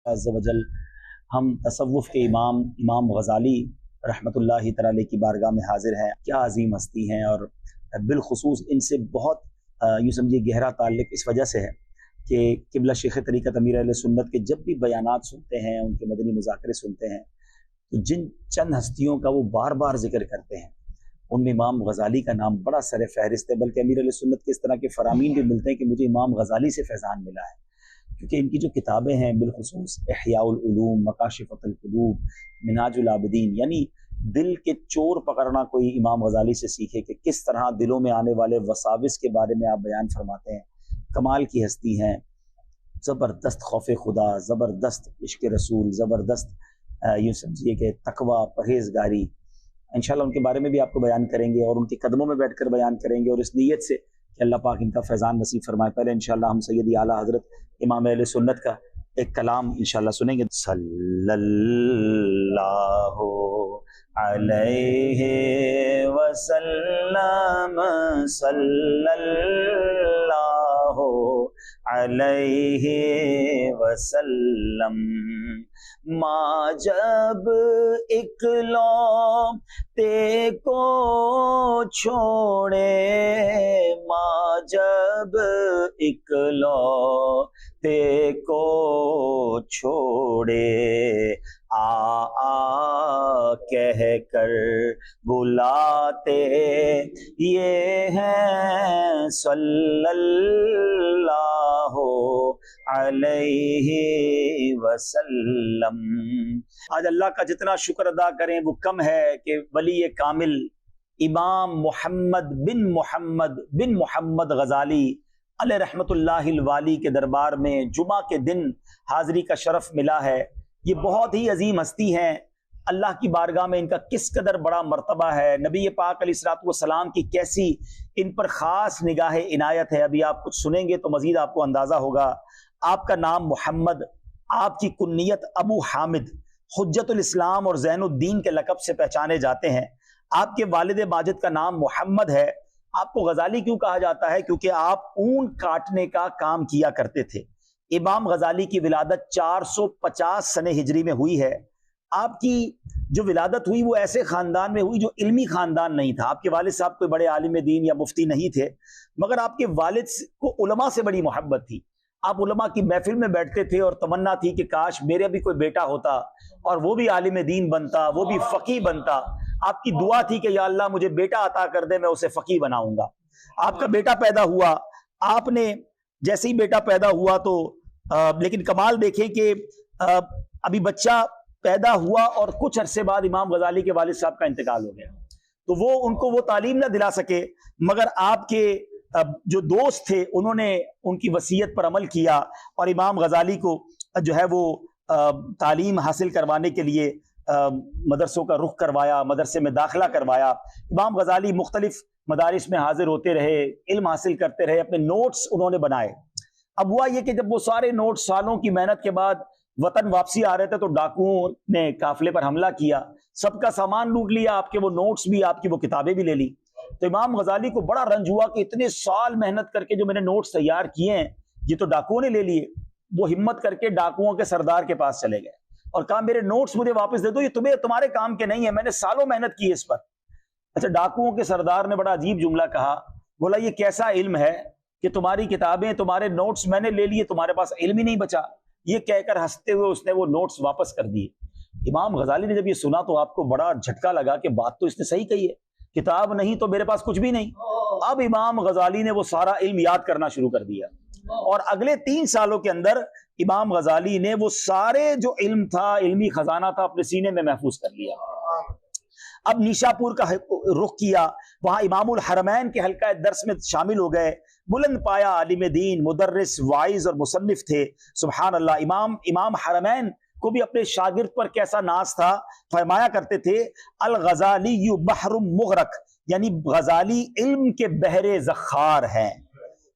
अज़्ज़ व जल हम तसव्वुफ़ के इमाम गज़ाली रहमतुल्लाहि तआला की बारगाह में हाज़िर हैं। क्या अज़ीम हस्ती हैं और बिलख़ुसूस इनसे बहुत यूँ समझिए गहरा ताल्लुक़ इस वजह से है कि क़िबला शेख़ तरीक़त अमीर अहले सुन्नत के जब भी बयानात सुनते हैं, उनके मदनी मुज़ाकरे सुनते हैं, तो जिन चंद हस्तियों का वो बार बार ज़िक्र करते हैं उनमें इमाम गज़ाली का नाम बड़ा सर फ़हरिस्त है। बल्कि अमीर अहले सुन्नत के इस तरह के फ़रामीन भी मिलते हैं कि मुझे इमाम गज़ाली से फैज़ान मिला है, क्योंकि इनकी जो किताबें हैं बिलख़ुसूस इहयाउल उलूम, मकाशिफ़ुल क़ुलूब, मिन्हाजुल आबिदीन, यानी दिल के चोर पकड़ना कोई इमाम गज़ाली से सीखे कि किस तरह दिलों में आने वाले वसाविस के बारे में आप बयान फरमाते हैं। कमाल की हस्ती हैं, ज़बरदस्त खौफ़ खुदा, ज़बरदस्त इश्क़ रसूल, ज़बरदस्त यूँ समझिए कि तकवा, परहेज़गारी। इंशाअल्लाह उनके बारे में भी आपको बयान करेंगे और उनके कदमों में बैठकर बयान करेंगे, और इस नीयत से कि अल्लाह पाक इनका फैज़ान नसीब फरमाए। पहले इंशाअल्लाह हम सैयदी आला हज़रत इमाम अहले सुन्नत का एक कलाम इंशाअल्लाह सुनेंगे। सल्लल्लाहु अलैहि वसल्लम, सल्लल्लाहु अलैहि वसल्लम। माँ जब इकलौते को छोड़े, माँ जब इकलौते को छोड़े, आ कह कर बुलाते ये हैं सल्लल्लाहु अलैहि वसल्लम। आज अल्लाह का जितना शुक्र अदा करें वो कम है कि वली कामिल इमाम मोहम्मद बिन मोहम्मद गज़ाली अलैहि रहमतुल्लाहिल वाली के दरबार में जुमा के दिन हाज़री का शरफ मिला है। ये बहुत ही अजीम हस्ती हैं। अल्लाह की बारगाह में इनका किस कदर बड़ा मर्तबा है, नबी पाक अलैहिस्सलातु वस्सलाम की कैसी इन पर ख़ास निगाह इनायत है। अभी आप कुछ सुनेंगे तो मज़ीद आपको अंदाज़ा होगा। आपका नाम मोहम्मद, आपकी कुन्नियत अबू हामिद, हुज्जतुल इस्लाम और ज़ैनुद्दीन के लक़ब से पहचाने जाते हैं। आपके वालिद माजिद का नाम मोहम्मद है। आपको गज़ाली क्यों कहा जाता है? क्योंकि आप ऊन काटने का काम किया करते थे। इमाम गज़ाली की विलादत 450 सने हिजरी में हुई है। आपकी जो विलादत हुई वो ऐसे ख़ानदान में हुई जो इल्मी ख़ानदान नहीं था। आपके वालिद साहब कोई बड़े आलिम दीन या मुफ्ती नहीं थे, मगर आपके वालिद को उलमा से बड़ी मोहब्बत थी। आप उलमा की महफिल में बैठते थे और तमन्ना थी कि काश मेरे भी कोई बेटा होता और वो भी आलिम दीन बनता, वो भी फ़क़ीह बनता। आपकी दुआ थी कि या अल्लाह मुझे बेटा अता कर दे, मैं उसे फ़क़ीह बनाऊंगा। आपका बेटा पैदा हुआ, आपने जैसे ही बेटा पैदा हुआ तो लेकिन कमाल देखें कि अभी बच्चा पैदा हुआ और कुछ अरसे बाद इमाम गज़ाली के वालिद साहब का इंतकाल हो गया, तो वो उनको वो तालीम ना दिला सके, मगर आपके जो दोस्त थे उन्होंने उनकी वसीयत पर अमल किया और इमाम गज़ाली को जो है वो तालीम हासिल करवाने के लिए मदरसों का रुख करवाया, मदरसे में दाखिला करवाया। इमाम गज़ाली मुख्तलिफ मदारिस में हाजिर होते रहे, इल्म हासिल करते रहे, अपने नोट्स उन्होंने बनाए। अब हुआ ये कि जब वो सारे नोट्स सालों की मेहनत के बाद वतन वापसी आ रहे थे तो डाकुओं ने काफिले पर हमला किया, सबका सामान लूट लिया, आपके वो नोट्स भी, आपकी वो किताबें भी ले ली। तो इमाम गज़ाली को बड़ा रंज हुआ कि इतने साल मेहनत करके जो मैंने नोट्स तैयार किए हैं ये तो डाकुओं ने ले लिए। वो हिम्मत करके डाकुओं के सरदार के पास चले गए और कहा मेरे नोट्स मुझे वापस दे दो, ये तुम्हारे काम के नहीं है, मैंने सालों मेहनत की है इस पर। अच्छा, डाकुओं के सरदार ने बड़ा अजीब जुमला कहा, बोला ये कैसा इल्म है कि तुम्हारी किताबें, तुम्हारे नोट्स मैंने ले लिए, तुम्हारे पास इल्म ही नहीं बचा। ये कहकर हंसते हुए उसने वो नोट्स वापस कर दिए। इमाम गज़ाली ने जब ये सुना तो आपको बड़ा झटका लगा कि बात तो इसने सही कही है, किताब नहीं तो मेरे पास कुछ भी नहीं। अब इमाम गज़ाली ने वो सारा इल्म याद करना शुरू कर दिया और अगले 3 सालों के अंदर इमाम गज़ाली ने वो सारे जो इल्म था, इल्मी खजाना था, अपने सीने में महफूज कर लिया। अब निशापुर का रुख किया, वहां इमामुल हरमैन के हल्का दर्स में शामिल हो गए। बुलंद पाया आलिम दीन, मुदर्रिस, वाइज और मुसन्निफ थे। सुभान अल्लाह। इमाम हरमैन को भी अपने शागिर्द पर कैसा नाज था, फरमाया करते थे अल गज़ाली यु बहरुम मुगरक, यानी गज़ाली इल्म के बहरे ज़ख़ार हैं।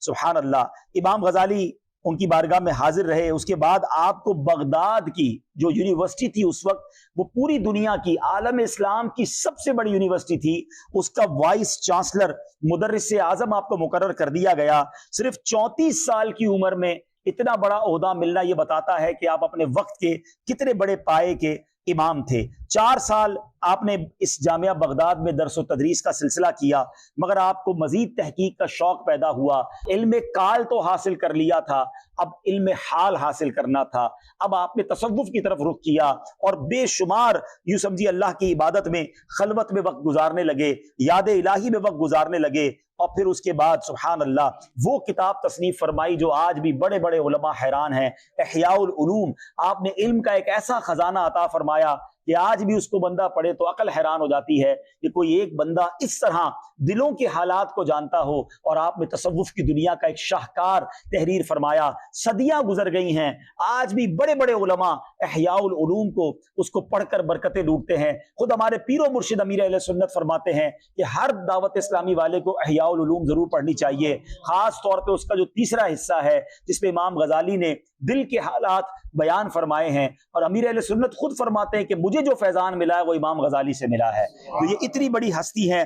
सुभान अल्लाह। इमाम गज़ाली उनकी बारगाह में हाजिर रहे। उसके बाद आपको बगदाद की जो यूनिवर्सिटी थी उस वक्त, वो पूरी दुनिया की, आलम इस्लाम की सबसे बड़ी यूनिवर्सिटी थी, उसका वाइस चांसलर मुदर्रिस आजम आपको मुकर्रर कर दिया गया। सिर्फ 34 साल की उम्र में इतना बड़ा ओहदा मिलना ये बताता है कि आप अपने वक्त के कितने बड़े पाए के इमाम थे। 4 साल आपने इस जामिया बगदाद में दर्स व तदरीस का सिलसिला किया, मगर आपको मजीद तहकीक का शौक पैदा हुआ। इल्म काल तो हासिल कर लिया था, अब इल्म हाल हासिल करना था। अब आपने तसव्वुफ की तरफ रुख किया और बेशुमार यूं समझिए अल्लाह की इबादत में, खलवत में वक्त गुजारने लगे, याद इलाही में वक्त गुजारने लगे। और फिर उसके बाद सुभान अल्लाह वो किताब तसनीफ फरमाई जो आज भी बड़े बड़े उलमा हैरान हैं, इहयाउल उलूम। आपने इल्म का एक ऐसा खजाना अता फरमाया कि आज भी उसको बंदा पढ़े तो अकल हैरान हो जाती है कि कोई एक बंदा इस तरह दिलों के हालात को जानता हो। और आपने तसव्वुफ की दुनिया का एक शाहकार तहरीर फरमाया। सदियां गुजर गई हैं, आज भी बड़े बड़े उलमा इहयाउल उलूम को उसको पढ़कर बरकतें लूटते हैं। खुद हमारे पीरो मुर्शिद अमीर अहले सुन्नत फरमाते हैं कि हर दावत इस्लामी वाले को इहयाउल उलूम जरूर पढ़नी चाहिए, खास तौर पे उसका जो तीसरा हिस्सा है जिसपे इमाम गजाली ने दिल के हालात बयान फरमाए हैं। और अमीर अहले सुन्नत खुद फरमाते हैं कि मुझे जो फैजान मिला है वो इमाम गजाली से मिला है। तो ये इतनी बड़ी हस्ती है।